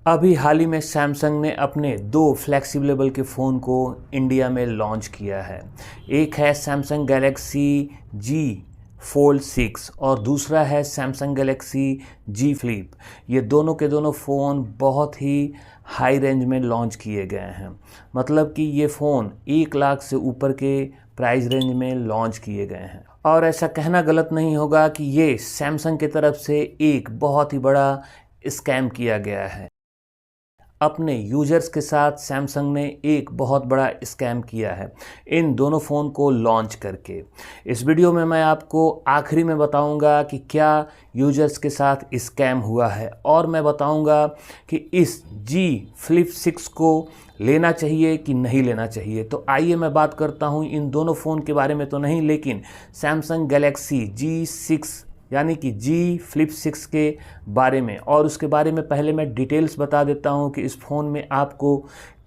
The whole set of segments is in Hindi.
अभी हाल ही में सैमसंग ने अपने दो फ्लैगशिप लेवल के फ़ोन को इंडिया में लॉन्च किया है। एक है सैमसंग गैलेक्सी जी फोल्ड 6 और दूसरा है सैमसंग गैलेक्सी जी फ्लिप। ये दोनों के दोनों फ़ोन बहुत ही हाई रेंज में लॉन्च किए गए हैं। मतलब कि ये फ़ोन 1 लाख से ऊपर के प्राइस रेंज में लॉन्च किए गए हैं। और ऐसा कहना गलत नहीं होगा कि ये सैमसंग की तरफ से एक बहुत ही बड़ा स्कैम किया गया है। अपने यूजर्स के साथ सैमसंग ने एक बहुत बड़ा स्कैम किया है इन दोनों फ़ोन को लॉन्च करके। इस वीडियो में मैं आपको आखिरी में बताऊंगा कि क्या यूजर्स के साथ स्कैम हुआ है और मैं बताऊंगा कि इस जी फ्लिप 6 को लेना चाहिए कि नहीं लेना चाहिए। तो आइए मैं बात करता हूं इन दोनों फ़ोन के बारे में तो नहीं, लेकिन सैमसंग गैलेक्सी जी6 यानी कि जी फ्लिप 6 के बारे में। और उसके बारे में पहले मैं डिटेल्स बता देता हूं कि इस फ़ोन में आपको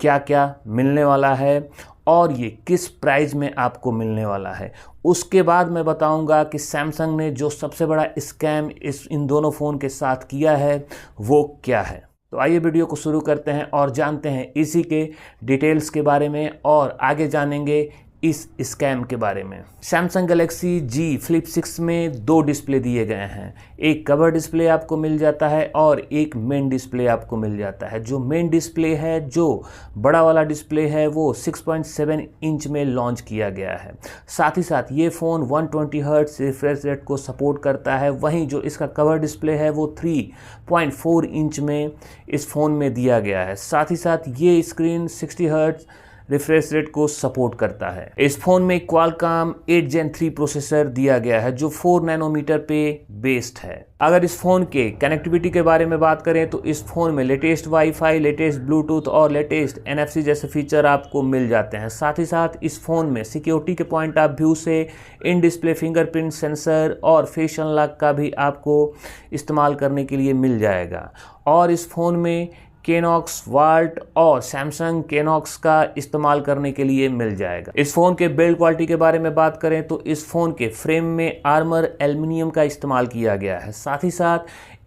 क्या क्या मिलने वाला है और ये किस प्राइस में आपको मिलने वाला है। उसके बाद मैं बताऊंगा कि सैमसंग ने जो सबसे बड़ा स्कैम इन दोनों फ़ोन के साथ किया है वो क्या है। तो आइए वीडियो को शुरू करते हैं और जानते हैं इसी के डिटेल्स के बारे में और आगे जानेंगे इस स्कैम के बारे में। सैमसंग गैलेक्सी जी फ्लिप 6 में दो डिस्प्ले दिए गए हैं। एक कवर डिस्प्ले आपको मिल जाता है और एक मेन डिस्प्ले आपको मिल जाता है। जो मेन डिस्प्ले है, जो बड़ा वाला डिस्प्ले है, वो 6.7 इंच में लॉन्च किया गया है। साथ ही साथ ये फ़ोन 120 हर्ट्ज रिफ्रेश रेट को सपोर्ट करता है। वहीं जो इसका कवर डिस्प्ले है वो 3.4 इंच में इस फ़ोन में दिया गया है। साथ ही साथ ये स्क्रीन 60 हर्ट्ज रिफ्रेश रेट को सपोर्ट करता है। इस फोन में क्वालकॉम 8 Gen 3 प्रोसेसर दिया गया है जो 4 नैनोमीटर पे बेस्ड है। अगर इस फोन के कनेक्टिविटी के बारे में बात करें तो इस फोन में लेटेस्ट वाईफाई, लेटेस्ट ब्लूटूथ और लेटेस्ट NFC जैसे फीचर आपको मिल जाते हैं। साथ ही साथ इस फोन में सिक्योरिटी के पॉइंट ऑफ व्यू से इन डिस्प्ले फिंगरप्रिंट सेंसर और फेस अनलॉक का भी आपको इस्तेमाल करने के लिए मिल जाएगा। और इस फोन में केनॉक्स वाल्ट और सैमसंग केनॉक्स का इस्तेमाल करने के लिए मिल जाएगा। इस फ़ोन के बिल्ड क्वालिटी के बारे में बात करें तो इस फ़ोन के फ्रेम में आर्मर एल्युमिनियम का इस्तेमाल किया गया है। साथ ही साथ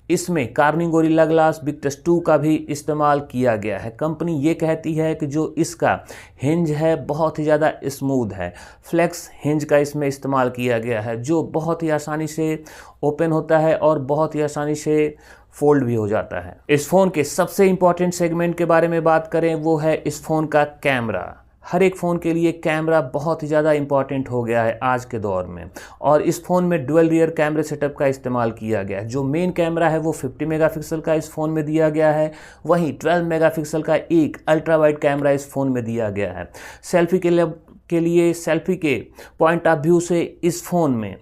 इसमें कार्निंग गोरिल्ला ग्लास विक्टस 2 का भी इस्तेमाल किया गया है। कंपनी ये कहती है कि जो इसका हिंज है बहुत ही ज़्यादा स्मूथ है। फ्लेक्स हिंज का इसमें इस्तेमाल किया गया है जो बहुत ही आसानी से ओपन होता है और बहुत ही आसानी से फोल्ड भी हो जाता है। इस फ़ोन के सबसे इंपॉर्टेंट सेगमेंट के बारे में बात करें वो है इस फ़ोन का कैमरा। हर एक फ़ोन के लिए कैमरा बहुत ही ज़्यादा इंपॉर्टेंट हो गया है आज के दौर में और इस फ़ोन में डुअल रियर कैमरे सेटअप का इस्तेमाल किया गया है। जो मेन कैमरा है वो 50 मेगापिक्सल का इस फ़ोन में दिया गया है। वहीं 12 मेगापिक्सल का एक अल्ट्रा वाइड कैमरा इस फ़ोन में दिया गया है। सेल्फी के लिए सेल्फी के पॉइंट ऑफ व्यू से इस फ़ोन में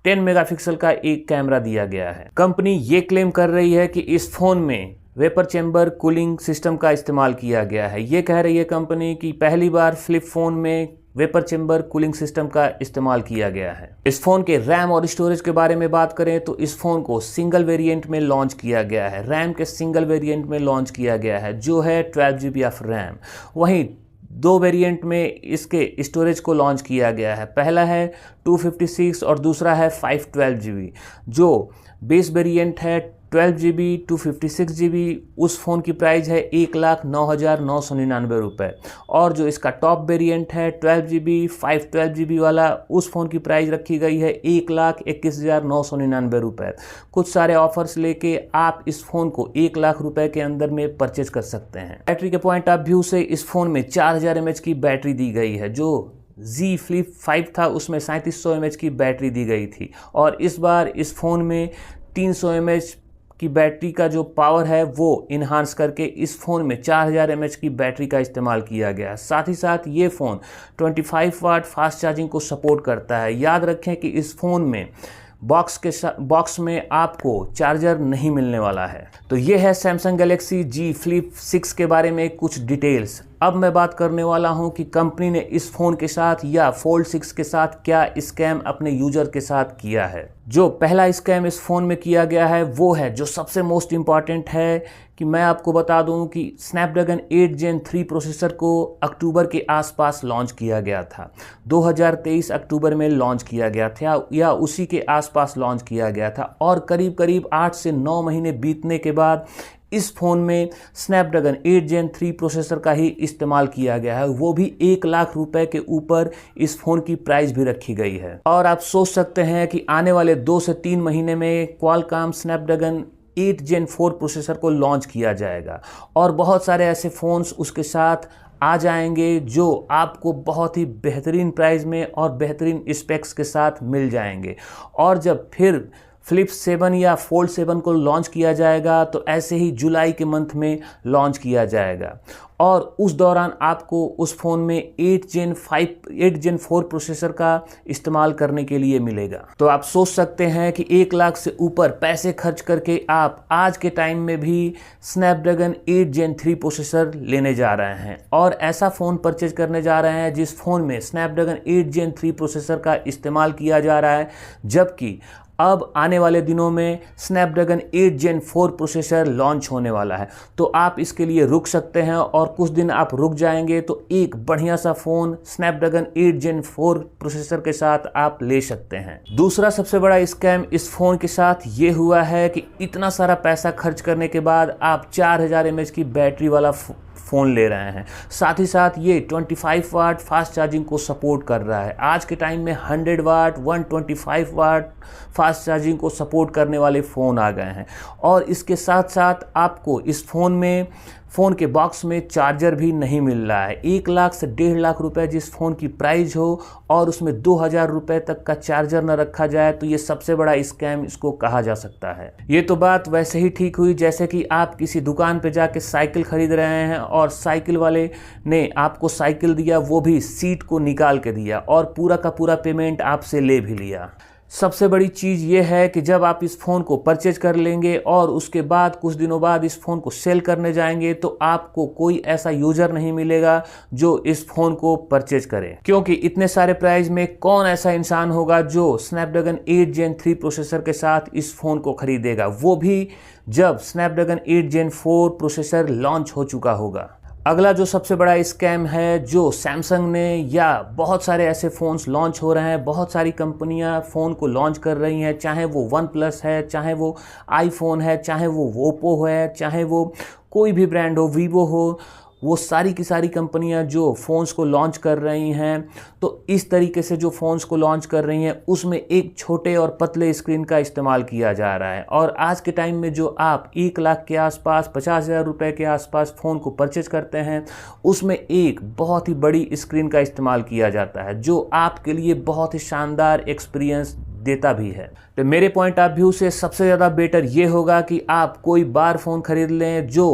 10 मेगापिक्सल का एक कैमरा दिया गया है। कंपनी ये क्लेम कर रही है कि इस फ़ोन में वेपर चैम्बर कूलिंग सिस्टम का इस्तेमाल किया गया है। ये कह रही है कंपनी कि पहली बार फ्लिप फ़ोन में वेपर चैम्बर कूलिंग सिस्टम का इस्तेमाल किया गया है। इस फ़ोन के रैम और स्टोरेज के बारे में बात करें तो इस फ़ोन को सिंगल वेरिएंट में लॉन्च किया गया है। रैम के सिंगल वेरिएंट में लॉन्च किया गया है जो है 12 GB ऑफ रैम। वहीं दो वेरिएंट में इसके स्टोरेज को लॉन्च किया गया है। पहला है 256 और दूसरा है 512 GB। जो बेस वेरिएंट है 12 GB 256 GB उस फ़ोन की प्राइस है 1,09,999 रुपये और जो इसका टॉप वेरिएंट है 12 GB 512 GB वाला उस फ़ोन की प्राइस रखी गई है 1,21,999 रुपये। कुछ सारे ऑफर्स लेके आप इस फ़ोन को 1 लाख रुपए के अंदर में परचेज कर सकते हैं। बैटरी के पॉइंट ऑफ व्यू से इस फ़ोन में 4000 mAh की बैटरी दी गई है। जो जी फ्लिप 5 था उसमें 3700 mAh की बैटरी दी गई थी और इस बार इस फ़ोन में 300 mAh की बैटरी का जो पावर है वो इन्हांस करके इस फ़ोन में 4000 mAh की बैटरी का इस्तेमाल किया गया है। साथ ही साथ ये फ़ोन 25 वाट फास्ट चार्जिंग को सपोर्ट करता है। याद रखें कि इस फ़ोन में बॉक्स में आपको चार्जर नहीं मिलने वाला है। तो ये है सैमसंग गैलेक्सी जी फ्लिप 6 के बारे में कुछ डिटेल्स। अब मैं बात करने वाला हूं कि कंपनी ने इस फ़ोन के साथ या फोल्ड 6 के साथ क्या स्कैम अपने यूजर के साथ किया है। जो पहला स्कैम इस फ़ोन में किया गया है वो है, जो सबसे मोस्ट इम्पॉर्टेंट है, कि मैं आपको बता दूं कि स्नैपड्रैगन 8 Gen 3 प्रोसेसर को अक्टूबर के आसपास लॉन्च किया गया था। 2023 अक्टूबर में लॉन्च किया गया था या उसी के आसपास लॉन्च किया गया था और करीब करीब 8 से 9 महीने बीतने के बाद इस फ़ोन में स्नैपड्रैगन 8 Gen 3 प्रोसेसर का ही इस्तेमाल किया गया है, वो भी 1 लाख रुपए के ऊपर इस फ़ोन की प्राइस भी रखी गई है। और आप सोच सकते हैं कि आने वाले 2 से 3 महीने में क्वालकॉम स्नैपड्रैगन 8 Gen 4 प्रोसेसर को लॉन्च किया जाएगा और बहुत सारे ऐसे फ़ोन्स उसके साथ आ जाएंगे जो आपको बहुत ही बेहतरीन प्राइस में और बेहतरीन स्पेक्स के साथ मिल जाएंगे। और जब फिर फ्लिप 7 या फोल्ड 7 को लॉन्च किया जाएगा तो ऐसे ही जुलाई के मंथ में लॉन्च किया जाएगा और उस दौरान आपको उस फ़ोन में 8 Gen 4 प्रोसेसर का इस्तेमाल करने के लिए मिलेगा। तो आप सोच सकते हैं कि 1 लाख से ऊपर पैसे खर्च करके आप आज के टाइम में भी स्नैपड्रैगन 8 Gen 3 प्रोसेसर लेने जा रहे हैं और ऐसा फ़ोन परचेज करने जा रहे हैं जिस फ़ोन में स्नैपड्रैगन 8 Gen 3 प्रोसेसर का इस्तेमाल किया जा रहा है, जबकि अब आने वाले दिनों में स्नैपड्रैगन 8 Gen 4 प्रोसेसर लॉन्च होने वाला है। तो आप इसके लिए रुक सकते हैं और कुछ दिन आप रुक जाएंगे तो एक बढ़िया सा फ़ोन स्नैपड्रैगन 8 Gen 4 प्रोसेसर के साथ आप ले सकते हैं। दूसरा सबसे बड़ा स्कैम इस फ़ोन के साथ ये हुआ है कि इतना सारा पैसा खर्च करने के बाद आप 4000 mAh की बैटरी वाला फ़ोन ले रहे हैं, साथ ही साथ ये 25 वाट फास्ट चार्जिंग को सपोर्ट कर रहा है। आज के टाइम में 100 वाट 125 वाट फास्ट चार्जिंग को सपोर्ट करने वाले फ़ोन आ गए हैं और इसके साथ साथ आपको इस फ़ोन के बॉक्स में चार्जर भी नहीं मिल रहा है। 1 लाख से 1.5 लाख रुपए जिस फ़ोन की प्राइस हो और उसमें 2000 रुपए तक का चार्जर न रखा जाए तो ये सबसे बड़ा स्कैम इसको कहा जा सकता है। ये तो बात वैसे ही ठीक हुई जैसे कि आप किसी दुकान पे जाके साइकिल खरीद रहे हैं और साइकिल वाले ने आपको साइकिल दिया, वो भी सीट को निकाल के दिया और पूरा का पूरा पेमेंट आपसे ले भी लिया। सबसे बड़ी चीज़ ये है कि जब आप इस फ़ोन को परचेज कर लेंगे और उसके बाद कुछ दिनों बाद इस फ़ोन को सेल करने जाएंगे तो आपको कोई ऐसा यूज़र नहीं मिलेगा जो इस फ़ोन को परचेज करे, क्योंकि इतने सारे प्राइस में कौन ऐसा इंसान होगा जो स्नैपड्रैगन 8 Gen 3 प्रोसेसर के साथ इस फ़ोन को खरीदेगा, वो भी जब स्नैपड्रैगन 8 Gen 4 प्रोसेसर लॉन्च हो चुका होगा। अगला जो सबसे बड़ा स्कैम है जो सैमसंग ने या बहुत सारे ऐसे फ़ोन्स लॉन्च हो रहे हैं, बहुत सारी कंपनियां फ़ोन को लॉन्च कर रही हैं, चाहे वो वन प्लस है, चाहे वो आईफोन है, चाहे वो ओप्पो है, चाहे वो कोई भी ब्रांड हो, वीवो हो, वो सारी की सारी कंपनियां जो फ़ोन्स को लॉन्च कर रही हैं तो इस तरीके से जो फ़ोन्स को लॉन्च कर रही हैं उसमें एक छोटे और पतले स्क्रीन का इस्तेमाल किया जा रहा है। और आज के टाइम में जो आप 1 लाख के आसपास 50,000 रुपये के आसपास फ़ोन को परचेज करते हैं उसमें एक बहुत ही बड़ी स्क्रीन का इस्तेमाल किया जाता है जो आपके लिए बहुत ही शानदार एक्सपीरियंस देता भी है। तो मेरे पॉइंट ऑफ व्यू से सबसे ज़्यादा बेटर ये होगा कि आप कोई बार फ़ोन खरीद लें जो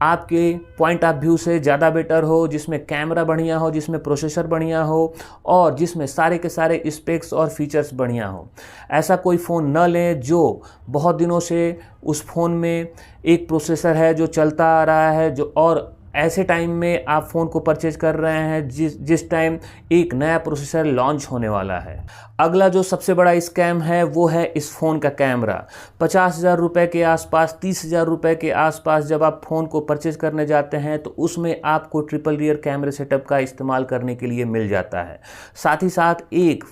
आपके पॉइंट ऑफ व्यू से ज़्यादा बेटर हो, जिसमें कैमरा बढ़िया हो, जिसमें प्रोसेसर बढ़िया हो और जिसमें सारे के सारे स्पेक्स और फीचर्स बढ़िया हो। ऐसा कोई फ़ोन न लें जो बहुत दिनों से उस फ़ोन में एक प्रोसेसर है जो चलता आ रहा है जो और ऐसे टाइम में आप फ़ोन को परचेज कर रहे हैं जिस टाइम एक नया प्रोसेसर लॉन्च होने वाला है। अगला जो सबसे बड़ा स्कैम है वो है इस फ़ोन का कैमरा। 50,000 रुपये के आसपास 30,000 रुपये के आसपास जब आप फ़ोन को परचेज करने जाते हैं तो उसमें आपको ट्रिपल रियर कैमरे सेटअप का इस्तेमाल करने के लिए मिल जाता है, साथ ही साथ एक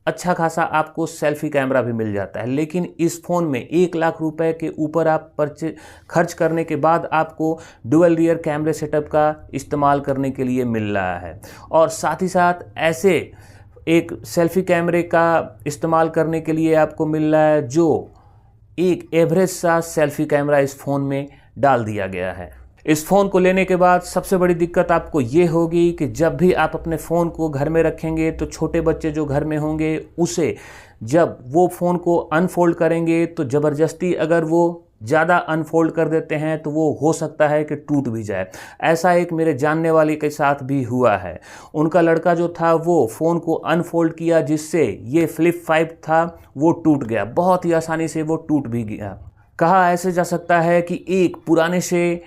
अच्छा खासा आपको सेल्फी कैमरा भी मिल जाता है। लेकिन इस फ़ोन में 1 लाख रुपए के ऊपर आप खर्च करने के बाद आपको डुअल रियर कैमरे सेटअप का इस्तेमाल करने के लिए मिल रहा है और साथ ही साथ ऐसे एक सेल्फी कैमरे का इस्तेमाल करने के लिए आपको मिल रहा है जो एक एवरेज सा सेल्फी कैमरा इस फ़ोन में डाल दिया गया है। इस फ़ोन को लेने के बाद सबसे बड़ी दिक्कत आपको ये होगी कि जब भी आप अपने फ़ोन को घर में रखेंगे तो छोटे बच्चे जो घर में होंगे उसे जब वो फ़ोन को अनफोल्ड करेंगे तो ज़बरदस्ती अगर वो ज़्यादा अनफोल्ड कर देते हैं तो वो हो सकता है कि टूट भी जाए। ऐसा एक मेरे जानने वाले के साथ भी हुआ है। उनका लड़का जो था वो फ़ोन को अनफोल्ड किया जिससे ये फ्लिप 5 था वो टूट गया, बहुत ही आसानी से वो टूट भी गया। कहा ऐसे जा सकता है कि एक पुराने से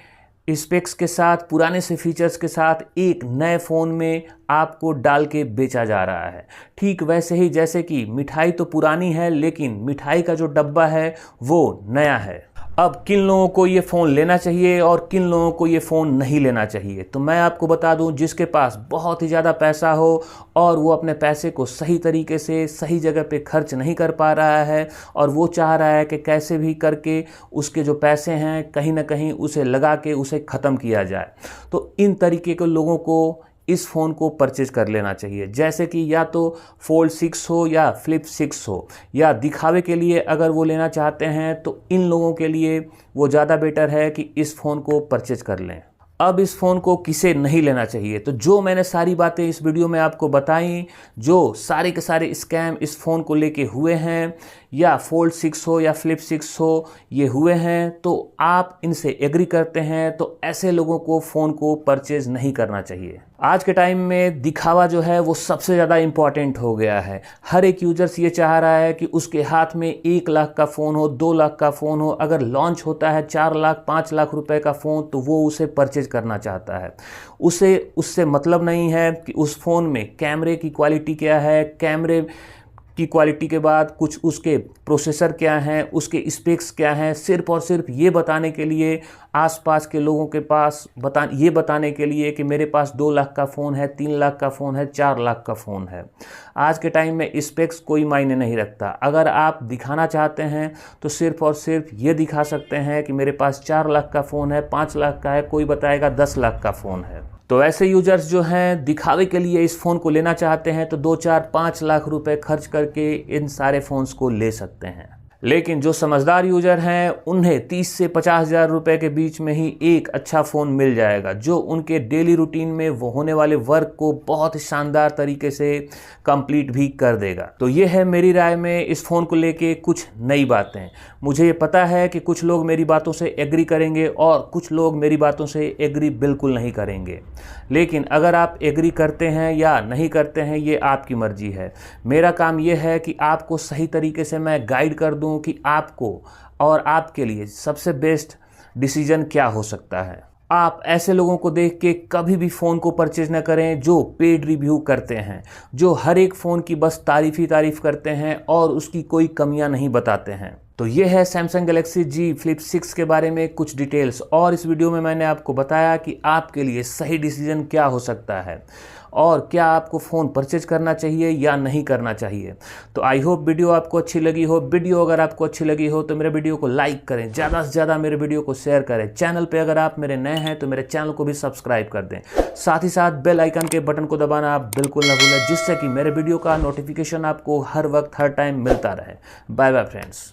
स्पेक्स के साथ, पुराने से फीचर्स के साथ एक नए फ़ोन में आपको डाल के बेचा जा रहा है। ठीक वैसे ही जैसे कि मिठाई तो पुरानी है लेकिन मिठाई का जो डब्बा है वो नया है। अब किन लोगों को ये फ़ोन लेना चाहिए और किन लोगों को ये फ़ोन नहीं लेना चाहिए, तो मैं आपको बता दूं, जिसके पास बहुत ही ज़्यादा पैसा हो और वो अपने पैसे को सही तरीके से सही जगह पे खर्च नहीं कर पा रहा है और वो चाह रहा है कि कैसे भी करके उसके जो पैसे हैं कहीं ना कहीं उसे लगा के उसे ख़त्म किया जाए, तो इन तरीके के लोगों को इस फ़ोन को परचेज कर लेना चाहिए। जैसे कि या तो फोल्ड 6 हो या फ्लिप 6 हो, या दिखावे के लिए अगर वो लेना चाहते हैं तो इन लोगों के लिए वो ज़्यादा बेटर है कि इस फ़ोन को परचेज कर लें। अब इस फ़ोन को किसे नहीं लेना चाहिए, तो जो मैंने सारी बातें इस वीडियो में आपको बताई, जो सारे के सारे स्कैम इस फ़ोन को लेके हुए हैं, या फोल्ड 6 हो या फ्लिप 6 हो ये हुए हैं, तो आप इनसे एग्री करते हैं, तो ऐसे लोगों को फ़ोन को परचेज नहीं करना चाहिए। आज के टाइम में दिखावा जो है वो सबसे ज़्यादा इम्पॉर्टेंट हो गया है। हर एक यूजर्स ये चाह रहा है कि उसके हाथ में 1 लाख का फ़ोन हो, 2 लाख का फ़ोन हो, अगर लॉन्च होता है 4 लाख 5 लाख रुपए का फ़ोन तो वो उसे परचेज करना चाहता है। उसे उससे मतलब नहीं है कि उस फ़ोन में कैमरे की क्वालिटी क्या है, कैमरे की क्वालिटी के बाद कुछ उसके प्रोसेसर क्या हैं, उसके स्पेक्स क्या हैं, सिर्फ और सिर्फ ये बताने के लिए, आसपास के लोगों के पास ये बताने के लिए कि मेरे पास 2 लाख का फ़ोन है, 3 लाख का फ़ोन है, 4 लाख का फ़ोन है। आज के टाइम में स्पेक्स कोई मायने नहीं रखता। अगर आप दिखाना चाहते हैं तो सिर्फ और सिर्फ ये दिखा सकते हैं कि मेरे पास 4 लाख का फ़ोन है, 5 लाख का है, कोई बताएगा 10 लाख का फ़ोन है। तो ऐसे यूजर्स जो हैं दिखावे के लिए इस फ़ोन को लेना चाहते हैं तो 2-4-5 लाख रुपए खर्च करके इन सारे फ़ोन्स को ले सकते हैं। लेकिन जो समझदार यूजर हैं उन्हें 30 से 50 हज़ार रुपये के बीच में ही एक अच्छा फ़ोन मिल जाएगा, जो उनके डेली रूटीन में वो होने वाले वर्क को बहुत शानदार तरीके से कंप्लीट भी कर देगा। तो ये है मेरी राय में इस फ़ोन को लेके कुछ नई बातें। मुझे ये पता है कि कुछ लोग मेरी बातों से एग्री करेंगे और कुछ लोग मेरी बातों से एग्री बिल्कुल नहीं करेंगे, लेकिन अगर आप एग्री करते हैं या नहीं करते हैं ये आपकी मर्जी है। मेरा काम ये है कि आपको सही तरीके से मैं गाइड कर दूं कि आपको और आपके लिए सबसे बेस्ट डिसीजन क्या हो सकता है। आप ऐसे लोगों को देख के कभी भी फ़ोन को परचेज ना करें जो पेड रिव्यू करते हैं, जो हर एक फ़ोन की बस तारीफ़ ही तारीफ़ करते हैं और उसकी कोई कमियां नहीं बताते हैं। तो ये है सैमसंग गैलेक्सी जी फ्लिप 6 के बारे में कुछ डिटेल्स, और इस वीडियो में मैंने आपको बताया कि आपके लिए सही डिसीजन क्या हो सकता है और क्या आपको फ़ोन परचेज करना चाहिए या नहीं करना चाहिए। तो आई होप वीडियो आपको अच्छी लगी हो। वीडियो अगर आपको अच्छी लगी हो तो मेरे वीडियो को लाइक करें, ज़्यादा से ज़्यादा मेरे वीडियो को शेयर करें। चैनल पे अगर आप मेरे नए हैं तो मेरे चैनल को भी सब्सक्राइब कर दें। साथ ही साथ बेल आइकन के बटन को दबाना आप बिल्कुल ना भूलें, जिससे कि मेरे वीडियो का नोटिफिकेशन आपको हर वक्त हर टाइम मिलता रहे। Bye bye friends.